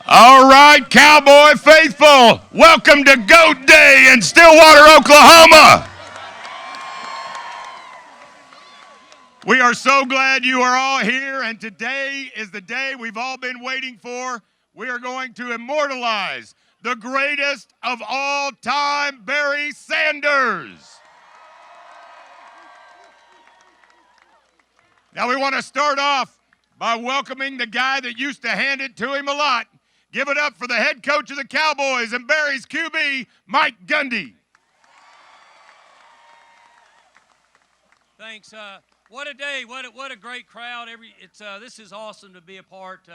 All right, Cowboy faithful, welcome to Goat Day in Stillwater, Oklahoma. We are so glad you are all here, and today is the day we've all been waiting for. We are going to immortalize the greatest of all time, Barry Sanders. Now we want to start off by welcoming the guy that used to hand it to him a lot. Give it up for the head coach of the Cowboys and Barry's QB, Mike Gundy. Thanks. What a day! What a great crowd! This is awesome to be a part.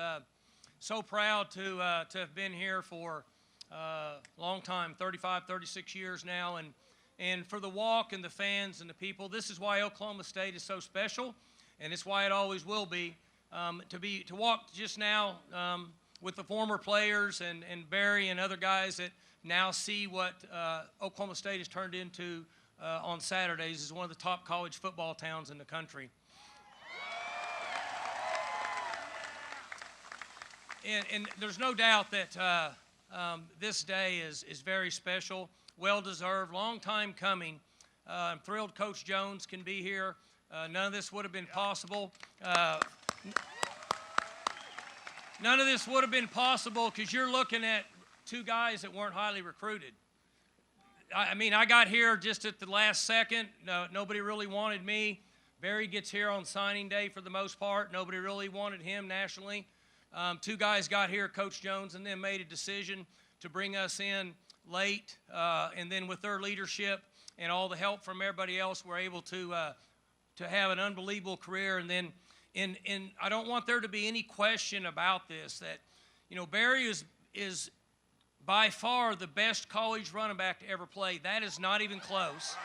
So proud to have been here for a long time, 35, 36 years now, and for the walk and the fans and the people. This is why Oklahoma State is so special, and it's why it always will be. To walk just now with the former players and Barry and other guys that now see what Oklahoma State has turned into on Saturdays is one of the top college football towns in the country. And there's no doubt that this day is very special, well-deserved, long time coming. I'm thrilled Coach Jones can be here. None of this would have been possible. None of this would have been possible because you're looking at two guys that weren't highly recruited. I mean, I got here just at the last second. Nobody really wanted me. Barry gets here on signing day for the most part. Nobody really wanted him nationally. Two guys got here, Coach Jones and them made a decision to bring us in late. And then with their leadership and all the help from everybody else, we're able to have an unbelievable career. And then I don't want there to be any question about this, that, Barry is by far the best college running back to ever play. That is not even close.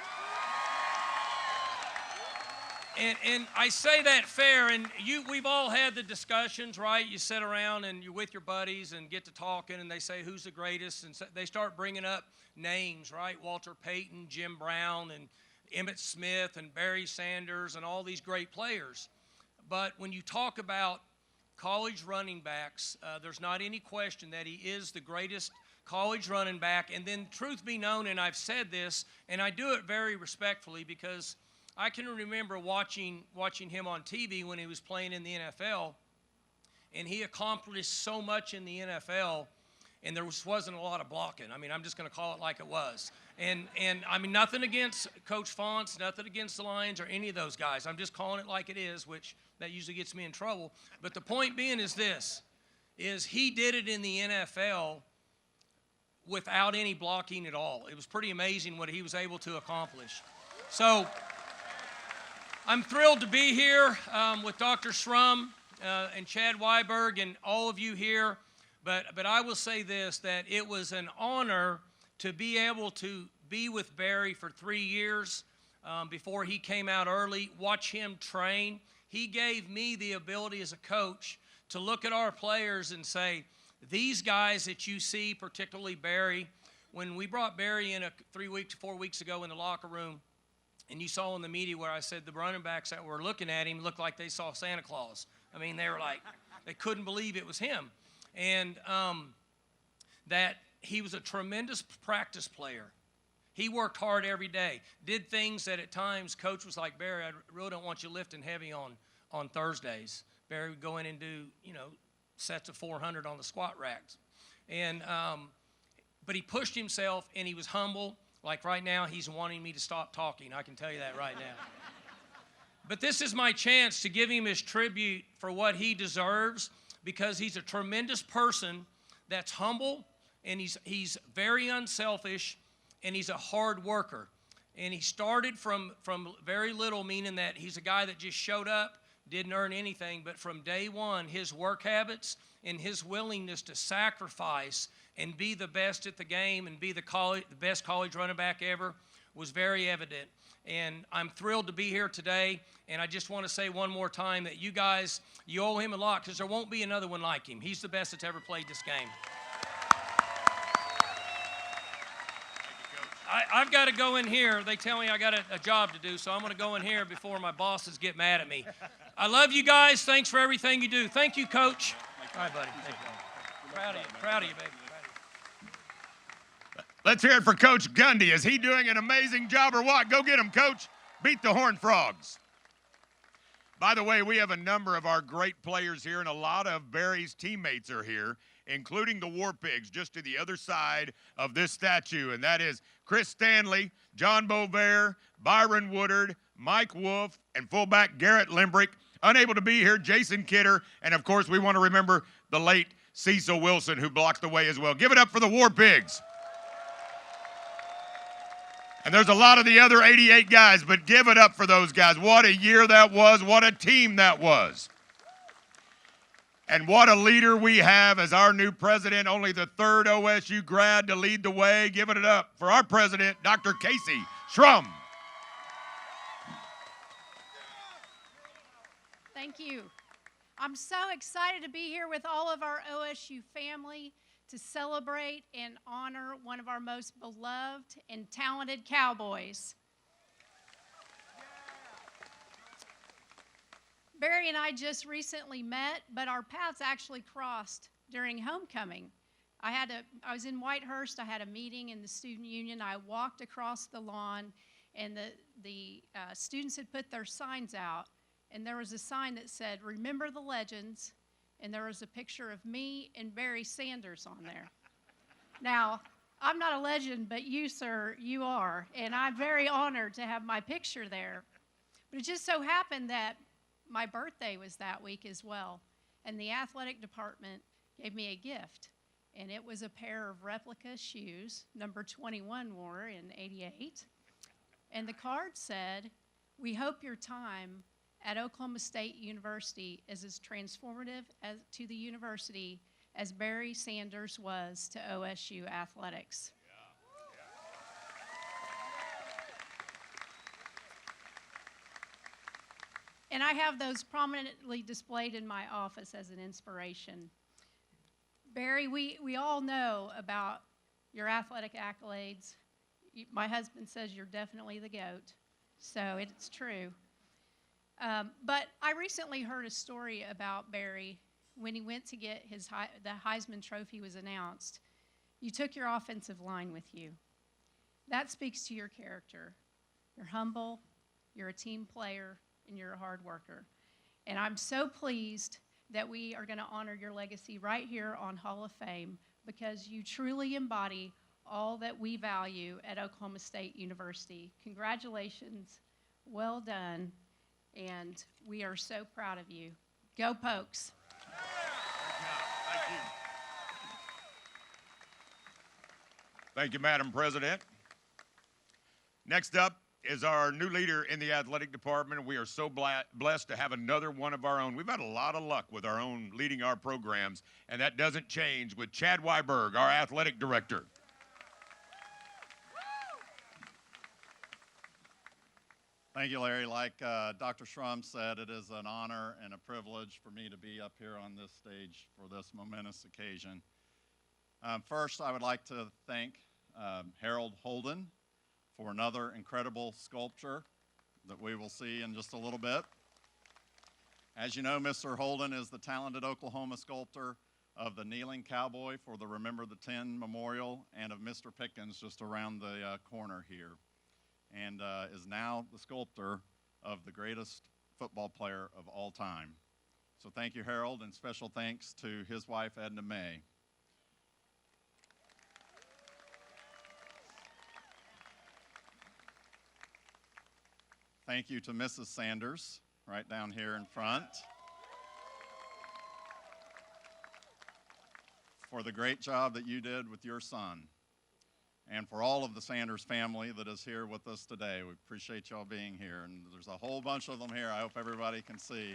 And I say that fair, and we've all had the discussions, right? You sit around and you're with your buddies and get to talking, and they say, who's the greatest? And so they start bringing up names, right? Walter Payton, Jim Brown, and Emmitt Smith, and Barry Sanders, and all these great players. But when you talk about college running backs, there's not any question that he is the greatest college running back. And then truth be known, and I've said this, and I do it very respectfully because I can remember watching him on TV when he was playing in the NFL, and he accomplished so much in the NFL, and there wasn't a lot of blocking. I mean, I'm just going to call it like it was. And I mean, nothing against Coach Fonts, nothing against the Lions or any of those guys. I'm just calling it like it is, which that usually gets me in trouble. But the point being is this, is he did it in the NFL without any blocking at all. It was pretty amazing what he was able to accomplish. So I'm thrilled to be here with Dr. Schrum and Chad Weiberg and all of you here. But I will say this, that it was an honor to be able to be with Barry for 3 years before he came out early, watch him train. He gave me the ability as a coach to look at our players and say, these guys that you see, particularly Barry, when we brought Barry in 4 weeks ago in the locker room, and you saw in the media where I said the running backs that were looking at him looked like they saw Santa Claus. I mean, they were like, they couldn't believe it was him. And that he was a tremendous practice player. He worked hard every day, did things that at times Coach was like, Barry, I really don't want you lifting heavy on Thursdays. Barry would go in and do, sets of 400 on the squat racks. And but he pushed himself, and he was humble. Like right now, he's wanting me to stop talking. I can tell you that right now. But this is my chance to give him his tribute for what he deserves, because he's a tremendous person that's humble, and he's very unselfish, and he's a hard worker. And he started from very little, meaning that he's a guy that just showed up, didn't earn anything, but from day one, his work habits and his willingness to sacrifice and be the best at the game and be the best college running back ever was very evident. And I'm thrilled to be here today, and I just want to say one more time that you guys, you owe him a lot, because there won't be another one like him. He's the best that's ever played this game. I've got to go in here. They tell me I got a job to do, so I'm going to go in here before my bosses get mad at me. I love you guys. Thanks for everything you do. Thank you, Coach. All right, buddy. Thank you. Proud of you. Proud of you, baby. Proud of you. Let's hear it for Coach Gundy. Is he doing an amazing job or what? Go get him, Coach. Beat the Horned Frogs. By the way, we have a number of our great players here, and a lot of Barry's teammates are here, including the War Pigs, just to the other side of this statue, and that is Chris Stanley, John Bovair, Byron Woodard, Mike Wolf, and fullback Garrett Limbrick. Unable to be here, Jason Kidder, and of course we want to remember the late Cecil Wilson, who blocked the way as well. Give it up for the War Pigs. And there's a lot of the other 88 guys, but give it up for those guys. What a year that was. What a team that was. And what a leader we have as our new president, only the third OSU grad to lead the way. Giving it up for our president, Dr. Casey Schrum. Thank you. I'm so excited to be here with all of our OSU family to celebrate and honor one of our most beloved and talented Cowboys. Barry and I just recently met, but our paths actually crossed during homecoming. I was in Whitehurst. I had a meeting in the student union. I walked across the lawn, and the students had put their signs out, and there was a sign that said, "Remember the legends," and there was a picture of me and Barry Sanders on there. Now, I'm not a legend, but you, sir, you are, and I'm very honored to have my picture there. But it just so happened that my birthday was that week as well, and the athletic department gave me a gift, and it was a pair of replica shoes, number 21 wore in '88, and the card said, "We hope your time at Oklahoma State University is as transformative to the university as Barry Sanders was to OSU athletics." And I have those prominently displayed in my office as an inspiration. Barry, we all know about your athletic accolades. My husband says you're definitely the GOAT, so it's true. But I recently heard a story about Barry when he went to get the Heisman Trophy was announced. You took your offensive line with you. That speaks to your character. You're humble, you're a team player, and you're a hard worker. And I'm so pleased that we are going to honor your legacy right here on Hall of Fame, because you truly embody all that we value at Oklahoma State University. Congratulations, well done. And we are so proud of you. Go Pokes. Thank you. Thank you, Madam President. Next up is our new leader in the athletic department. We are so blessed to have another one of our own. We've had a lot of luck with our own leading our programs, and that doesn't change with Chad Weiberg, our athletic director. Thank you, Larry. Like Dr. Schrum said, it is an honor and a privilege for me to be up here on this stage for this momentous occasion. First, I would like to thank Harold Holden for another incredible sculpture that we will see in just a little bit. As you know, Mr. Holden is the talented Oklahoma sculptor of the Kneeling Cowboy for the Remember the 10 Memorial, and of Mr. Pickens just around the corner here, and is now the sculptor of the greatest football player of all time. So thank you, Harold, and special thanks to his wife, Edna May. Thank you to Mrs. Sanders, right down here in front, for the great job that you did with your son. And for all of the Sanders family that is here with us today. We appreciate y'all being here. And there's a whole bunch of them here. I hope everybody can see.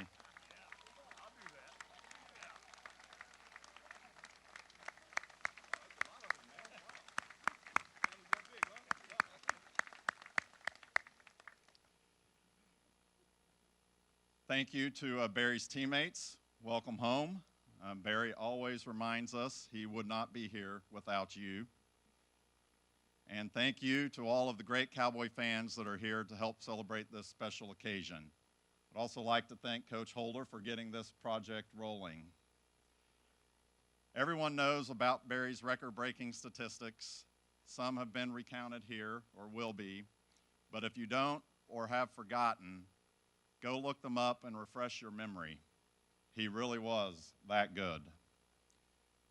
Thank you to Barry's teammates. Welcome home. Barry always reminds us he would not be here without you. And thank you to all of the great Cowboy fans that are here to help celebrate this special occasion. I'd also like to thank Coach Holder for getting this project rolling. Everyone knows about Barry's record-breaking statistics. Some have been recounted here or will be, but if you don't or have forgotten, go look them up and refresh your memory. He really was that good.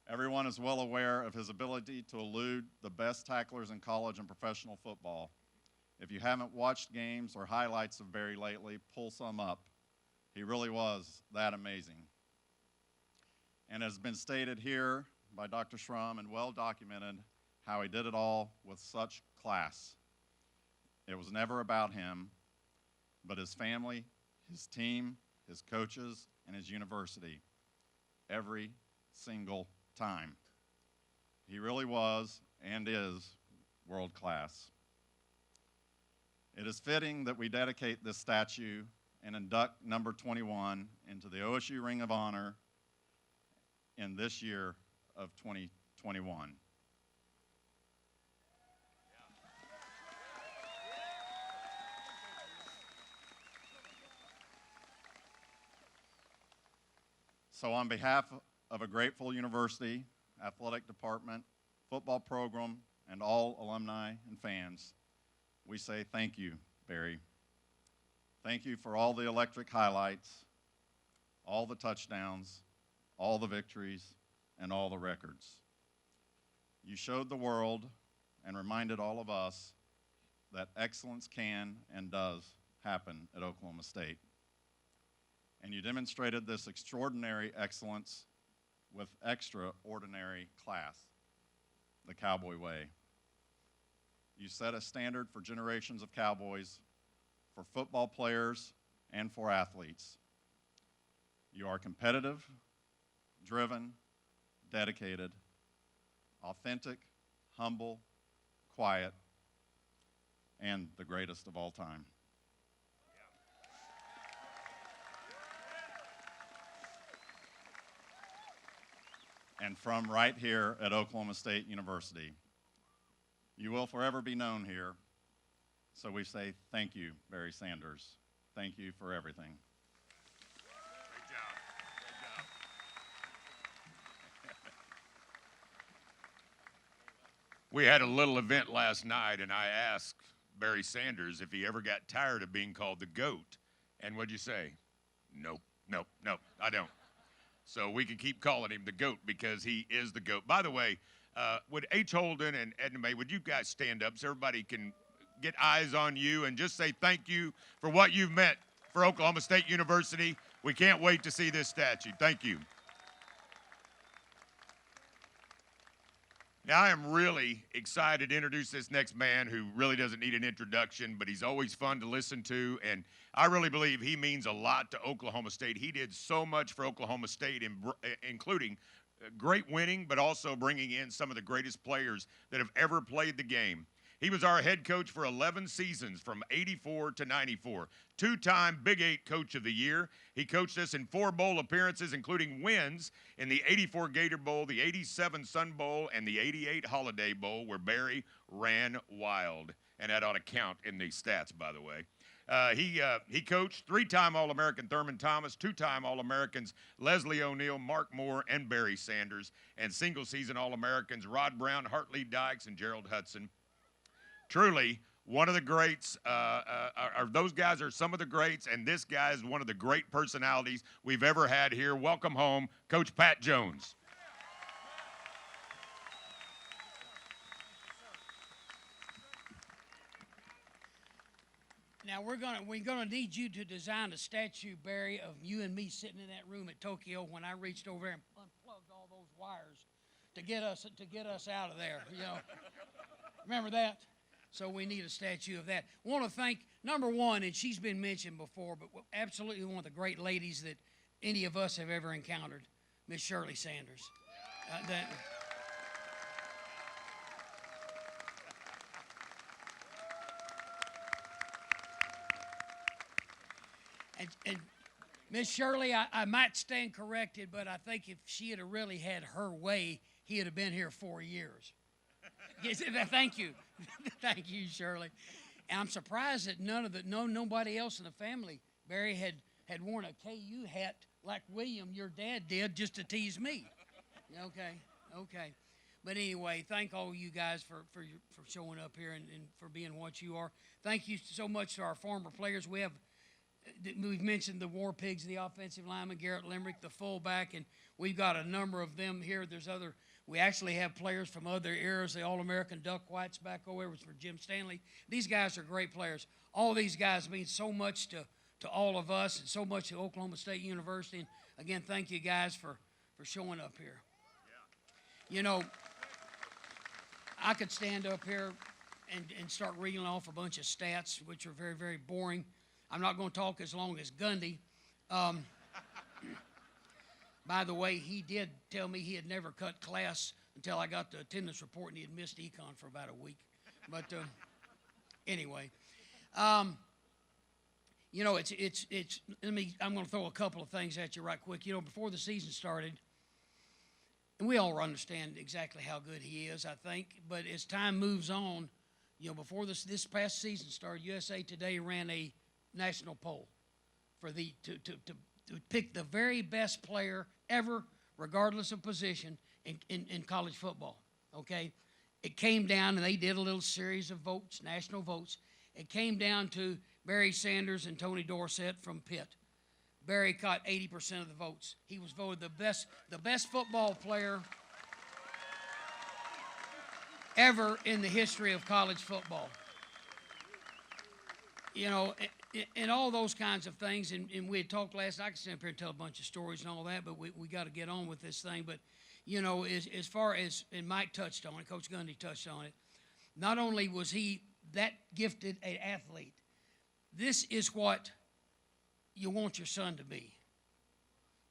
Everyone is well aware of his ability to elude the best tacklers in college and professional football. If you haven't watched games or highlights of Barry lately, pull some up. He really was that amazing. And has been stated here by Dr. Schrum and well documented how he did it all with such class. It was never about him, but his family, his team, his coaches, and his university. Every single time. He really was and is world class. It is fitting that we dedicate this statue and induct number 21 into the OSU Ring of Honor in this year of 2021. So on behalf of a grateful university, athletic department, football program, and all alumni and fans, we say thank you, Barry. Thank you for all the electric highlights, all the touchdowns, all the victories, and all the records. You showed the world and reminded all of us that excellence can and does happen at Oklahoma State. And you demonstrated this extraordinary excellence with extraordinary class, the Cowboy way. You set a standard for generations of Cowboys, for football players, and for athletes. You are competitive, driven, dedicated, authentic, humble, quiet, and the greatest of all time. And from right here at Oklahoma State University. You will forever be known here, so we say thank you, Barry Sanders. Thank you for everything. Great job. Great job. We had a little event last night, and I asked Barry Sanders if he ever got tired of being called the GOAT. And what'd you say? Nope, nope, nope, I don't. So we can keep calling him the GOAT because he is the GOAT. By the way, would H. Holden and Edna May, would you guys stand up so everybody can get eyes on you and just say thank you for what you've meant for Oklahoma State University. We can't wait to see this statue. Thank you. Now, I am really excited to introduce this next man who really doesn't need an introduction, but he's always fun to listen to, and I really believe he means a lot to Oklahoma State. He did so much for Oklahoma State, including great winning, but also bringing in some of the greatest players that have ever played the game. He was our head coach for 11 seasons from 84 to 94, two-time Big 8 Coach of the Year. He coached us in 4 bowl appearances, including wins in the 84 Gator Bowl, the 87 Sun Bowl, and the 88 Holiday Bowl, where Barry ran wild. And that ought to count in the stats, by the way. He coached 3-time All-American Thurman Thomas, 2-time All-Americans Leslie O'Neal, Mark Moore, and Barry Sanders, and single-season All-Americans Rod Brown, Hartley Dykes, and Gerald Hudson. Truly, one of the greats, those guys are some of the greats, and this guy is one of the great personalities we've ever had here. Welcome home, Coach Pat Jones. Now we're gonna need you to design a statue, Barry, of you and me sitting in that room at Tokyo when I reached over there and unplugged all those wires to get us out of there. You know, remember that? So we need a statue of that. I want to thank number one, and she's been mentioned before, but absolutely one of the great ladies that any of us have ever encountered, Miss Shirley Sanders. And Miss Shirley, I might stand corrected, but I think if she had really had her way, he would have been here 4 years. Yes, thank you. Thank you, Shirley. And I'm surprised that nobody else in the family, Barry, had worn a KU hat like William, your dad, did just to tease me. Okay, okay. But anyway, thank all you guys for showing up here and for being what you are. Thank you so much to our former players. We've mentioned the War Pigs, the offensive lineman, Garrett Limerick, the fullback, and we've got a number of them here. We actually have players from other eras, the All-American Duck Whites back over was for Jim Stanley. These guys are great players. All these guys mean so much to all of us and so much to Oklahoma State University. And again, thank you guys for showing up here. You know, I could stand up here and start reading off a bunch of stats, which are very, very boring. I'm not going to talk as long as Gundy. By the way, he did tell me he had never cut class until I got the attendance report, and he had missed econ for about a week. But anyway, you know, I'm going to throw a couple of things at you right quick. You know, before the season started, and we all understand exactly how good he is, I think. But as time moves on, you know, before this past season started, USA Today ran a national poll for to pick the very best player ever, regardless of position, in college football. Okay, it came down, and they did a little series of votes, national votes. It came down to Barry Sanders and Tony Dorsett from Pitt. Barry caught 80% of the votes. He was voted the best football player ever in the history of college football. You know, and all those kinds of things, and we had talked last night. I could stand up here and tell a bunch of stories and all that, but we got to get on with this thing. But, you know, as far as, and Mike touched on it, Coach Gundy touched on it, not only was he that gifted an athlete, this is what you want your son to be.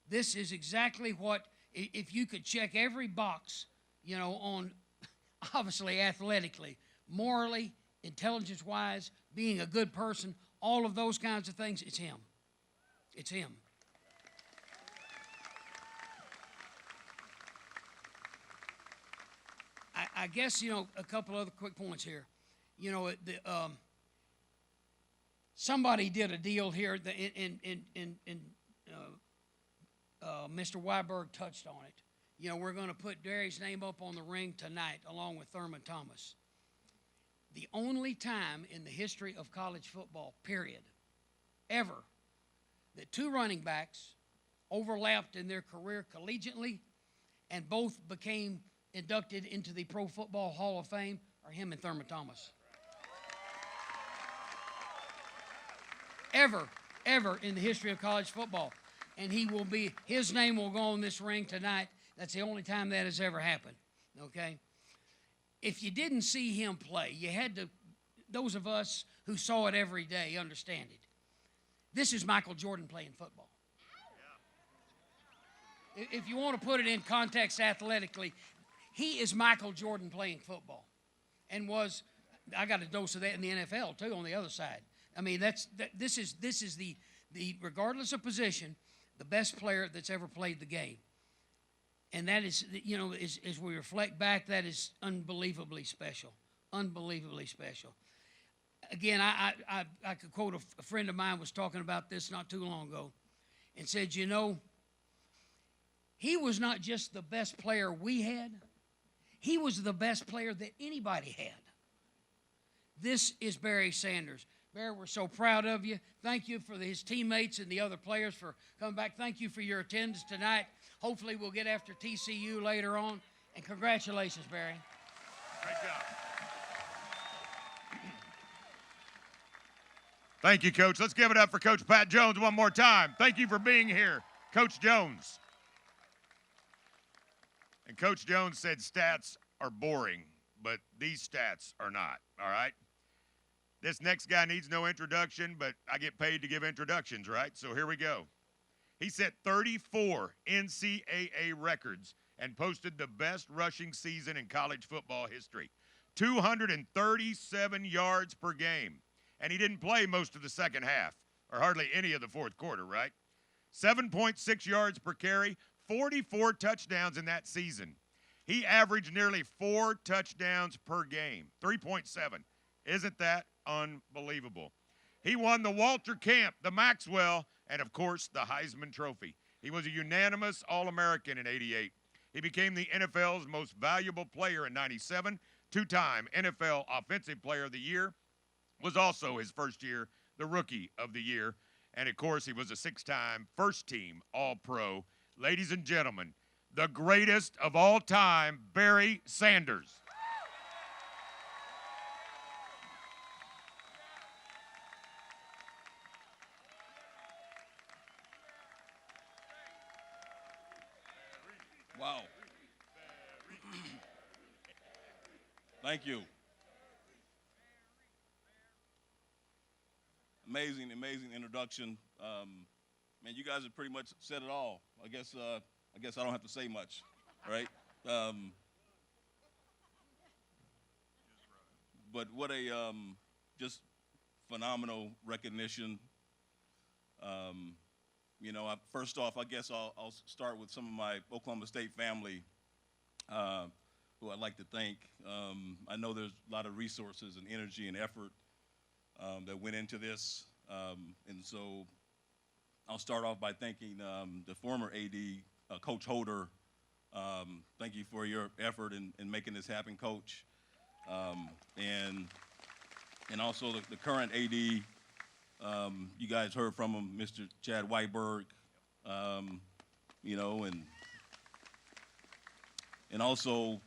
This is exactly what, if you could check every box, you know, on obviously athletically, morally, intelligence-wise, being a good person, all of those kinds of things, it's him. It's him. I guess, you know, a couple other quick points here. You know, somebody did a deal here, Mr. Weiberg touched on it. You know, we're going to put Derry's name up on the ring tonight along with Thurman Thomas. The only time in the history of college football, period, ever, that two running backs overlapped in their career collegiately and both became inducted into the Pro Football Hall of Fame are him and Thurman Thomas. Ever in the history of college football. And his name will go on this ring tonight. That's the only time that has ever happened, okay? If you didn't see him play, you had to, those of us who saw it every day understand it. This is Michael Jordan playing football. If you want to put it in context athletically, he is Michael Jordan playing football. And I got a dose of that in the NFL too on the other side. I mean, this is the regardless of position, the best player that's ever played the game. And that is, you know, as we reflect back, that is unbelievably special. Unbelievably special. Again, I could quote a friend of mine was talking about this not too long ago and said, you know, he was not just the best player we had. He was the best player that anybody had. This is Barry Sanders. Barry, we're so proud of you. Thank you for his teammates and the other players for coming back. Thank you for your attendance tonight. Hopefully we'll get after TCU later on. And congratulations, Barry. Great job. Thank you, Coach. Let's give it up for Coach Pat Jones one more time. Thank you for being here, Coach Jones. And Coach Jones said stats are boring, but these stats are not, all right? This next guy needs no introduction, but I get paid to give introductions, right? So here we go. He set 34 NCAA records and posted the best rushing season in college football history. 237 yards per game. And he didn't play most of the second half, or hardly any of the fourth quarter, right? 7.6 yards per carry, 44 touchdowns in that season. He averaged nearly 4 touchdowns per game, 3.7. Isn't that unbelievable? He won the Walter Camp, the Maxwell, and, of course, the Heisman Trophy. He was a unanimous All-American in '88. He became the NFL's most valuable player in '97, two-time NFL Offensive Player of the Year, was also his first year the Rookie of the Year, and of course he was a six-time first-team All-Pro. Ladies and gentlemen, the greatest of all time, Barry Sanders. Wow. Thank you. Amazing, amazing introduction. Man, you guys have pretty much said it all. I guess I don't have to say much, right? But what a just phenomenal recognition. You know, first off, I guess I'll start with some of my Oklahoma State family, who I'd like to thank. I know there's a lot of resources and energy and effort that went into this, and so I'll start off by thanking the former AD, Coach Holder. Thank you for your effort in making this happen, Coach, and also the current AD. You guys heard from him, Mr. Chad Whiteberg, you know, and also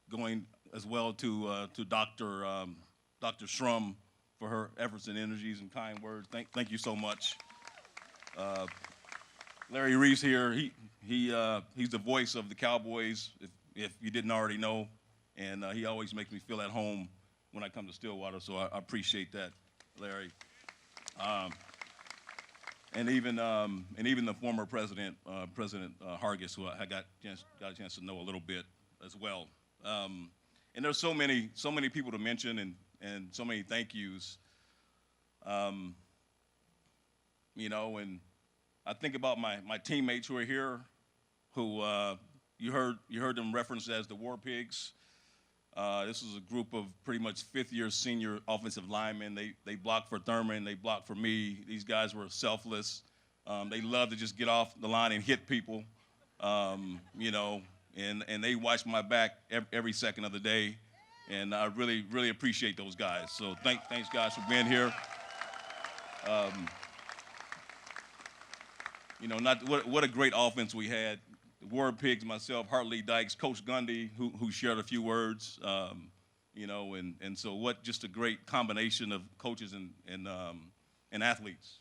going as well to Dr. Shrum for her efforts and energies and kind words. Thank you so much. Larry Reese here, he's the voice of the Cowboys, if you didn't already know, and he always makes me feel at home when I come to Stillwater, so I appreciate that, Larry. And even the former president, President Hargis, who I got a chance to know a little bit as well. And there's so many people to mention and so many thank yous. You know, and I think about my teammates who are here, who you heard them referenced as the War Pigs. This was a group of pretty much fifth-year senior offensive linemen. They blocked for Thurman. They blocked for me. These guys were selfless. They loved to just get off the line and hit people, you know, and they watched my back every second of the day. And I really, really appreciate those guys. So thanks, guys, for being here. You know, what a great offense we had. The War Pigs, myself, Hartley Dykes, Coach Gundy, who shared a few words, you know, and so what just a great combination of coaches and athletes.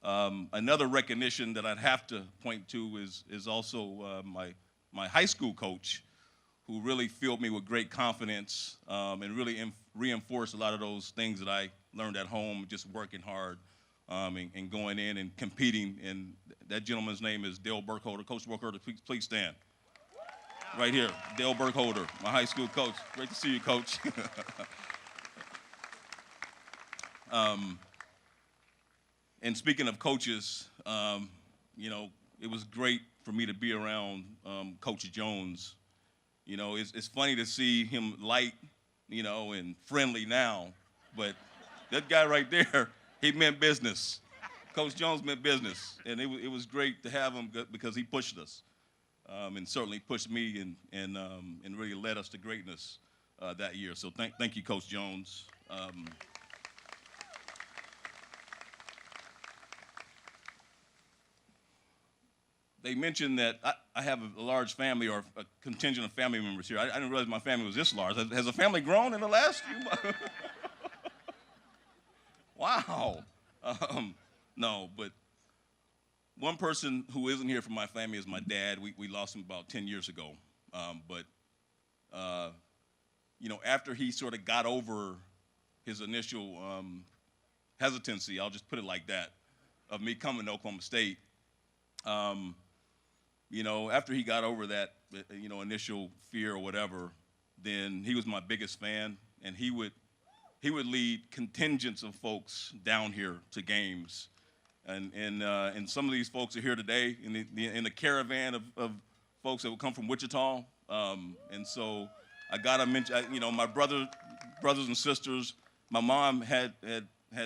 Another recognition that I'd have to point to is also my high school coach, who really filled me with great confidence and really reinforced a lot of those things that I learned at home, just working hard and going in and competing. And that gentleman's name is Dale Burkholder. Coach Burkholder, please stand. Right here, Dale Burkholder, my high school coach. Great to see you, Coach. And speaking of coaches, you know, it was great for me to be around Coach Jones. You know, it's funny to see him light, you know, and friendly now, but that guy right there, he meant business. Coach Jones meant business, and it was great to have him because he pushed us, and certainly pushed me and really led us to greatness that year. So thank you, Coach Jones. They mentioned that I have a large family or a contingent of family members here. I didn't realize my family was this large. Has the family grown in the last few months? Wow. No, but one person who isn't here from my family is my dad. We lost him about 10 years ago. You know, after he sort of got over his initial hesitancy, I'll just put it like that, of me coming to Oklahoma State, you know, after he got over that, you know, initial fear or whatever, then he was my biggest fan, and he would lead contingents of folks down here to games, and some of these folks are here today in the caravan of folks that would come from Wichita, and so I gotta mention, you know, my brothers and sisters. My mom had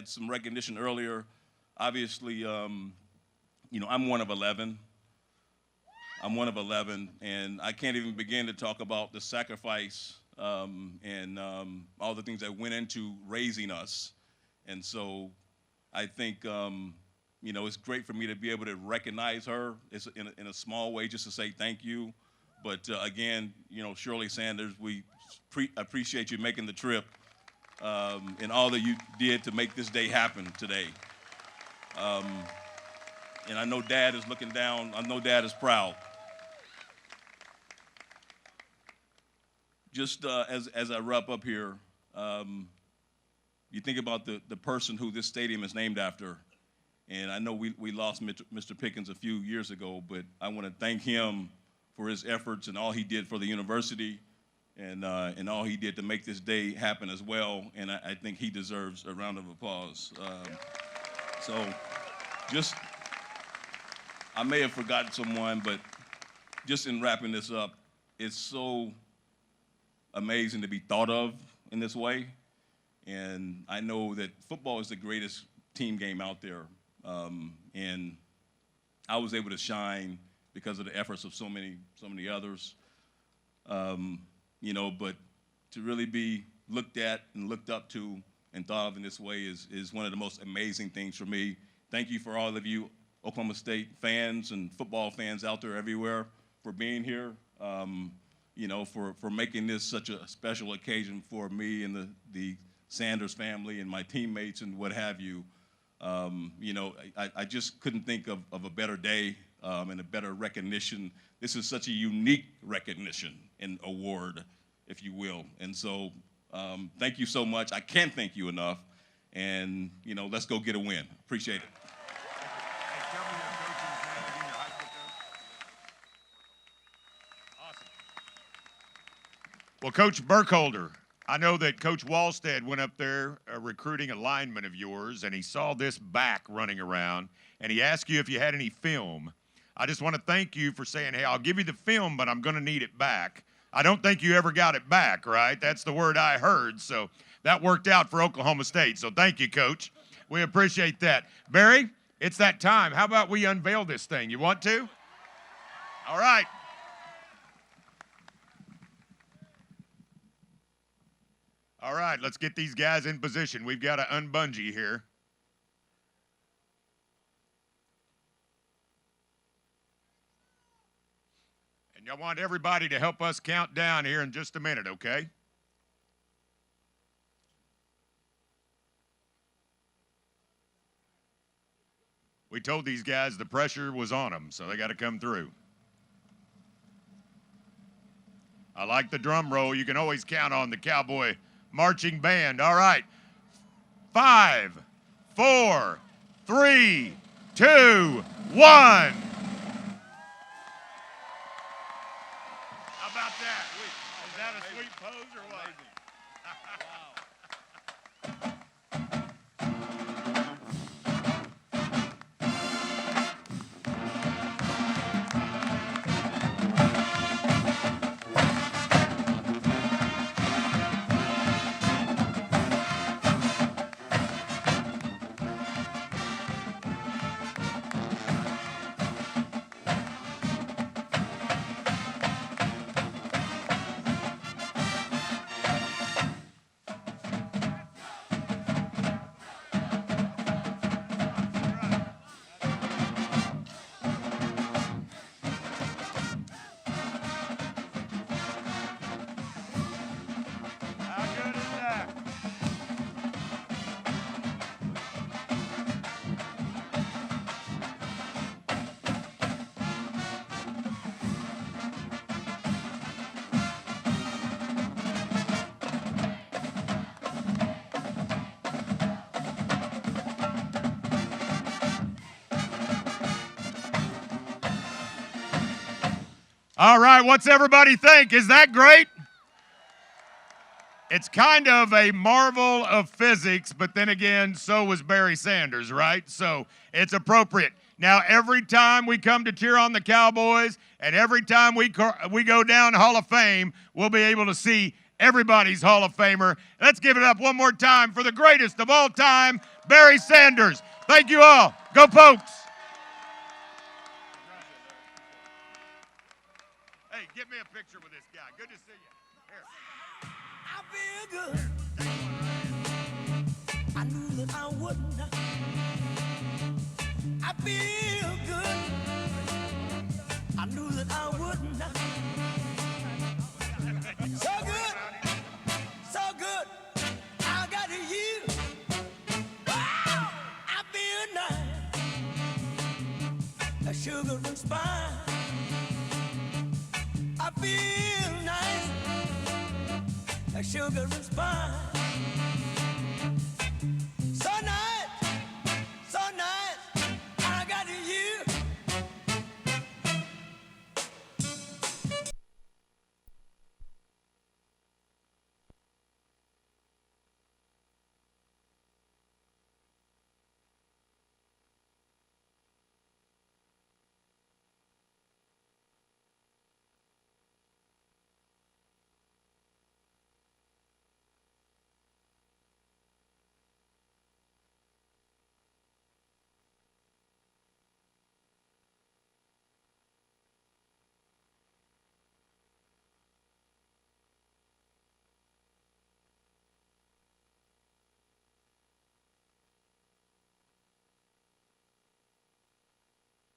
some recognition earlier. Obviously, I'm one of 11. I'm one of 11, and I can't even begin to talk about the sacrifice and all the things that went into raising us. And so I think, it's great for me to be able to recognize her in a small way, just to say thank you. But again, Shirley Sanders, we appreciate you making the trip and all that you did to make this day happen today. And I know Dad is looking down. I know Dad is proud. Just as I wrap up here, you think about the person who this stadium is named after. And I know we lost Mr. Pickens a few years ago, but I want to thank him for his efforts and all he did for the university and all he did to make this day happen as well. And I think he deserves a round of applause. I may have forgotten someone, but just in wrapping this up, it's so amazing to be thought of in this way. And I know that football is the greatest team game out there. And I was able to shine because of the efforts of so many others. But to really be looked at and looked up to and thought of in this way is one of the most amazing things for me. Thank you for all of you Oklahoma State fans and football fans out there everywhere for being here, for making this such a special occasion for me and the Sanders family and my teammates and what have you. I just couldn't think of a better day and a better recognition. This is such a unique recognition and award, if you will. And so thank you so much. I can't thank you enough. And, let's go get a win. Appreciate it. Well, Coach Burkholder, I know that Coach Wallstead went up there recruiting a lineman of yours, and he saw this back running around, and he asked you if you had any film. I just want to thank you for saying, hey, I'll give you the film, but I'm going to need it back. I don't think you ever got it back, right? That's the word I heard, so that worked out for Oklahoma State. So thank you, Coach. We appreciate that. Barry, it's that time. How about we unveil this thing? You want to? All right. All right, let's get these guys in position. We've got to unbungee here. And I want everybody to help us count down here in just a minute, okay? We told these guys the pressure was on them, so they got to come through. I like the drum roll. You can always count on the Cowboy marching band. All right. 5, 4, 3, 2, 1. How about that? Is that a sweet pose or what? All right, what's everybody think? Is that great? It's kind of a marvel of physics, but then again, so was Barry Sanders, right? So it's appropriate. Now, every time we come to cheer on the Cowboys and every time we go down Hall of Fame, we'll be able to see everybody's Hall of Famer. Let's give it up one more time for the greatest of all time, Barry Sanders. Thank you all. Go Pokes. Hey, get me a picture with this guy. Good to see you. Here. I feel good. I knew that I wouldn't. I feel good. I knew that I wouldn't. So good, so good. I got you. Wow, I feel nice. A sugar and spice. I feel nice. A sugar and spice.